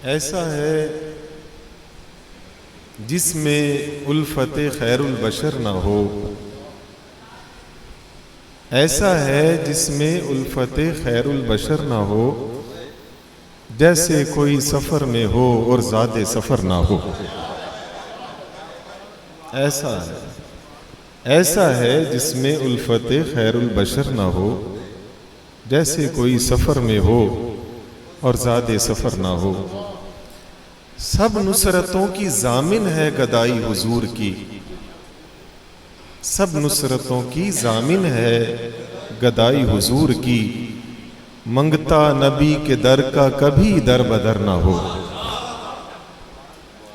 ایسا ہے جس میں الفت خیر البشر نہ ہو، ایسا ہے جس میں الفت خیر البشر نہ ہو، جیسے کوئی سفر میں ہو اور زاد سفر نہ ہو۔ ایسا ہے جس میں الفت خیر البشر نہ ہو، جیسے کوئی سفر میں ہو اور زاد سفر نہ ہو۔ سب نصرتوں کی ضامن ہے گدائی حضور کی، سب نصرتوں کی ضامن ہے گدائی حضور کی، منگتا نبی کے در کا کبھی در بدر نہ ہو۔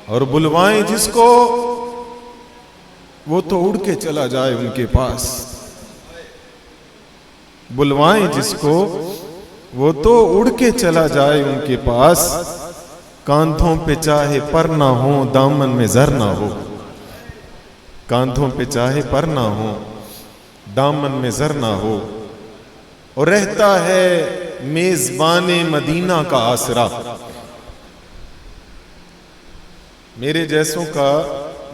اور بلوائیں جس کو وہ تو اڑ کے چلا جائے ان کے پاس، بلوائیں جس کو وہ تو اڑ کے چلا جائے ان کے پاس، کاندھوں پہ چاہے پر نہ ہو دامن میں زر نہ ہو، کاندھوں پہ چاہے پر نہ ہو دامن میں زر نہ ہو۔ اور رہتا ہے میزبان مدینہ کا آسرا، میرے جیسوں کا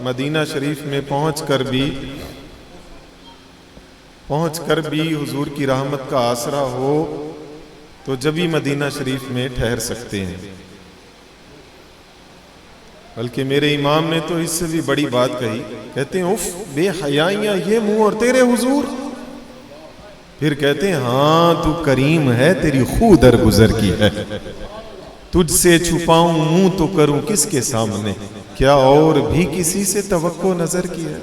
مدینہ شریف میں پہنچ کر بھی حضور کی رحمت کا آسرا ہو تو جبھی مدینہ شریف میں ٹھہر سکتے ہیں۔ بلکہ میرے امام نے تو اس سے بھی بڑی بات کہی، کہتے ہیں اف بے حیائیاں یہ منہ اور تیرے حضور، پھر کہتے ہیں ہاں تو کریم ہے تیری خو در گزر کی ہے، تجھ سے چھپاؤں منہ تو کروں کس کے سامنے، کیا اور بھی کسی سے توقع نظر کی ہے۔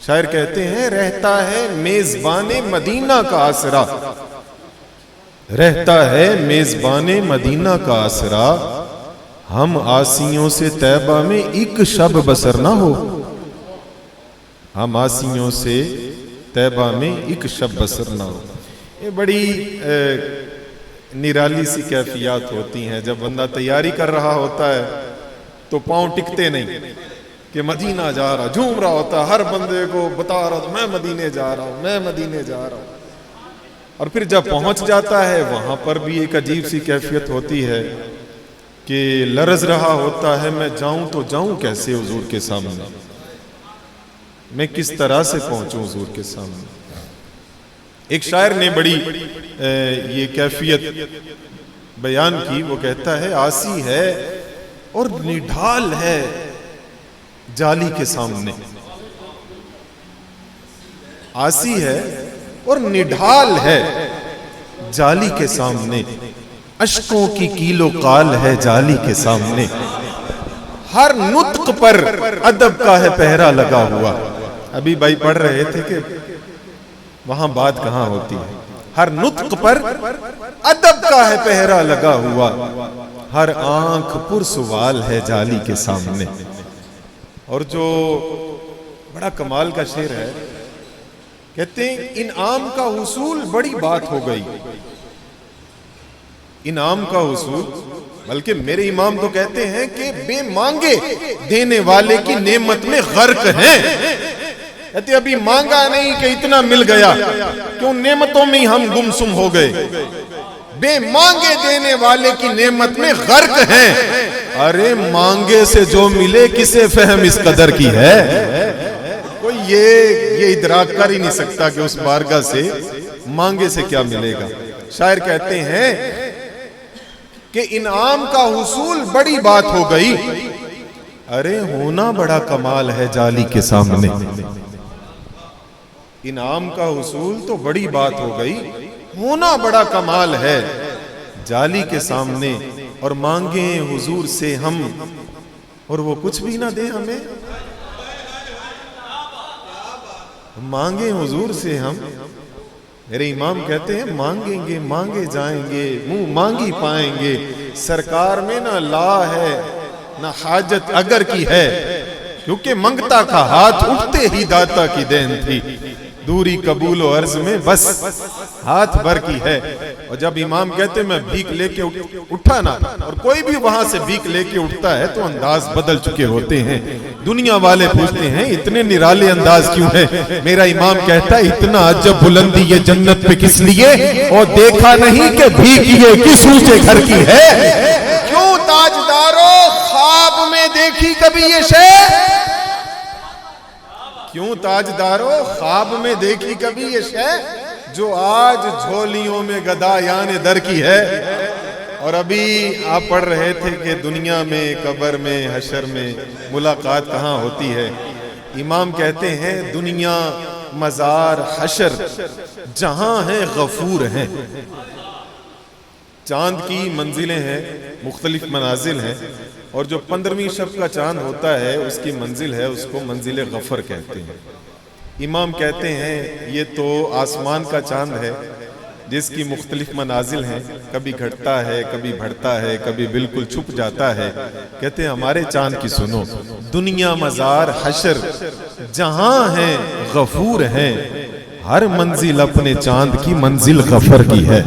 شاعر کہتے ہیں رہتا ہے میزبان مدینہ کا آسرا، رہتا ہے میزبان مدینہ کا آسرا، ہم آسیوں سے طیبہ میں ایک شب بسر نہ ہو، ہم آسیوں سے طیبہ میں ایک شب بسر نہ ہو۔ یہ بڑی نرالی سی کیفیات ہوتی ہیں، جب بندہ تیاری کر رہا ہوتا ہے تو پاؤں ٹکتے نہیں کہ مدینہ جا رہا، جھوم رہا ہوتا، ہر بندے کو بتا رہا میں مدینے جا رہا ہوں، میں مدینے جا رہا ہوں، اور پھر جب پہنچ جاتا ہے وہاں پر بھی ایک عجیب سی کیفیت ہوتی ہے کہ لرز رہا ہوتا ہے میں جاؤں تو جاؤں کیسے حضور کے سامنے، میں کس طرح سے پہنچوں حضور کے سامنے۔ ایک شاعر نے بڑی یہ کیفیت بیان کی، وہ کہتا ہے آسی ہے اور نڈھال ہے جالی کے سامنے، آسی ہے اور نڈھال ہے جالی کے سامنے، اشکوں کی کیل و قال ہے جالی کے سامنے، ہر نطق پر ادب کا ہے پہرا لگا ہوا۔ ابھی بھائی پڑھ رہے تھے کہ وہاں بات کہاں ہوتی ہے، ہر نطق پر ادب کا ہے پہرا لگا ہوا، ہر آنکھ پرسوال ہے جالی کے سامنے۔ اور جو بڑا کمال کا شعر ہے، کہتے ہیں انعام کا حصول بڑی بات ہو گئی، انعام کا حصول، بلکہ میرے امام تو کہتے ہیں کہ بے مانگے دینے والے کی نعمت میں غرق ہیں، کہتے ابھی مانگا نہیں کہ اتنا مل گیا کہ ان نعمتوں میں ہم گمسم ہو گئے، بے مانگے دینے والے کی نعمت میں غرق ہیں۔ ارے مانگے سے جو ملے کسے فہم اس قدر کی ہے، کوئی یہ ادراک کر ہی نہیں سکتا کہ اس بارگاہ سے مانگے سے کیا ملے گا۔ شاعر کہتے ہیں کہ انعام کا حصول بڑی بات ہو گئی، ارے ہونا بڑا کمال ہے جالی کے سامنے۔ انعام کا حصول تو بڑی بات ہو گئی، ہونا بڑا کمال ہے جالی کے سامنے، اور مانگیں حضور سے ہم اور وہ کچھ بھی نہ دے ہمیں، مانگیں حضور سے ہم۔ میرے امام کہتے ہیں مانگیں گے مانگے جائیں گے، منہ مانگی پائیں گے، سرکار میں نہ لا ہے نہ حاجت اگر کی ہے، کیونکہ منگتا کا ہاتھ اٹھتے ہی داتا کی دین تھی، دوری قبول و عرض میں بس ہاتھ بھر کی ہے۔ اور جب امام کہتے ہیں میں بھیک لے کے اٹھا نا، اور کوئی بھی وہاں سے بھیک لے کے اٹھتا ہے تو انداز بدل چکے ہوتے ہیں، دنیا والے پوچھتے ہیں اتنے نرالے انداز کیوں ہے، میرا امام کہتا ہے اتنا عجب بلندی یہ جنت پہ کس لیے، اور دیکھا نہیں کہ بھیک یہ کس اونچے گھر کی ہے، کیوں تاج دیکھی کبھی یہ شے؟ کیوں تاجدارو خواب میں دیکھی کبھی یہ شے جو آج جھولیوں میں گدا یان در کی ہے؟ اور ابھی آپ پڑھ رہے تھے کہ دنیا میں، قبر میں، حشر میں ملاقات کہاں ہوتی ہے؟ امام کہتے ہیں دنیا، مزار، حشر جہاں ہیں غفور ہیں۔ چاند کی منزلیں ہیں، مختلف منازل ہیں، اور جو 15ویں شب کا چاند ہوتا ہے اس کی منزل ہے، اس کو منزل غفر کہتے ہیں۔ امام کہتے ہیں یہ تو آسمان کا چاند ہے جس کی مختلف منازل ہیں، کبھی گھٹتا ہے، کبھی بڑھتا ہے، کبھی بالکل چھپ جاتا ہے۔ کہتے ہیں ہمارے چاند کی سنو، دنیا، مزار، حشر جہاں ہیں غفور ہیں، ہر منزل اپنے چاند کی منزل غفر کی ہے۔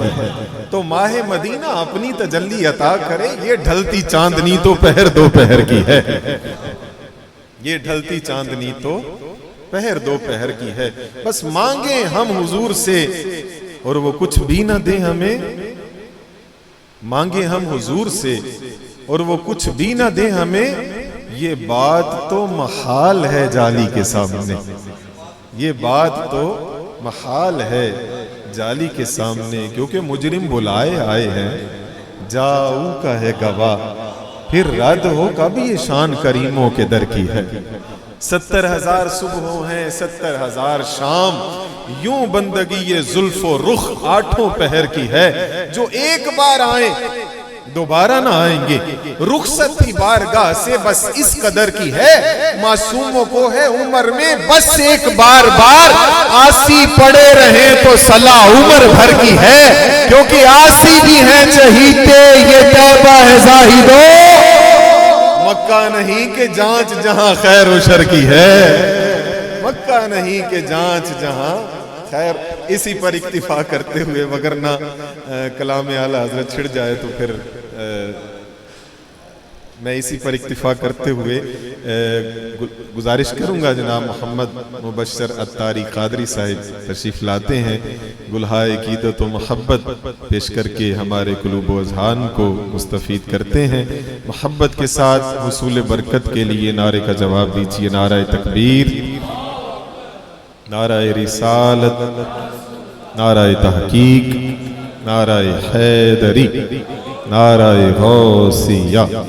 تو ماہ مدینہ اپنی تجلی عطا کرے، یہ ڈھلتی چاندنی تو پہر دوپہر کی ہے، یہ ڈھلتی چاندنی تو پہر دوپہر کی ہے۔ بس مانگیں ہم حضور سے اور وہ کچھ بھی نہ دیں ہمیں، مانگیں ہم حضور سے اور وہ کچھ بھی نہ دیں ہمیں، یہ بات تو محال ہے جالی کے سامنے، یہ بات تو محال ہے جالی کے سامنے، کیونکہ مجرم بلائے آئے ہیں، جاؤ کا ہے گواہ، پھر رد ہو کبھی یہ شان کریموں کے در کی ہے۔ 70,000 صبحوں ہیں، 70,000 شام، یوں بندگی یہ زلف و رخ 8 پہر کی ہے۔ جو ایک بار آئیں دوبارہ نہ آئیں گے، رخصت ہی بارگاہ سے بس اس قدر کی ہے، معصوموں کو ہے عمر میں بس ایک بار بار، آسی پڑے رہیں تو صلاح عمر بھر کی ہے، کیونکہ آسی بھی ہیں چہیتے یہ طیبہ ہے زاہدو، مکہ نہیں کہ جانچ جہاں خیر و شر کی ہے، مکہ نہیں کہ جانچ جہاں خیر۔ اسی پر اکتفا کرتے ہوئے، وگرنہ کلام اعلی حضرت چھڑ جائے تو پھر میں اسی پر اکتفا کرتے ہوئے گزارش کروں گا جناب محمد مبشر عطاری قادری صاحب تشریف لاتے ہیں، گلہائے عقیدت و محبت پیش کر کے ہمارے قلوب و اذہان کو مستفید کرتے ہیں۔ محبت کے ساتھ حصول برکت کے لیے نعرے کا جواب دیجیے، نعرہ تکبیر، نعرہ رسالت، نعرہ تحقیق، نعرہ حیدری، نعرہ غوثیہ۔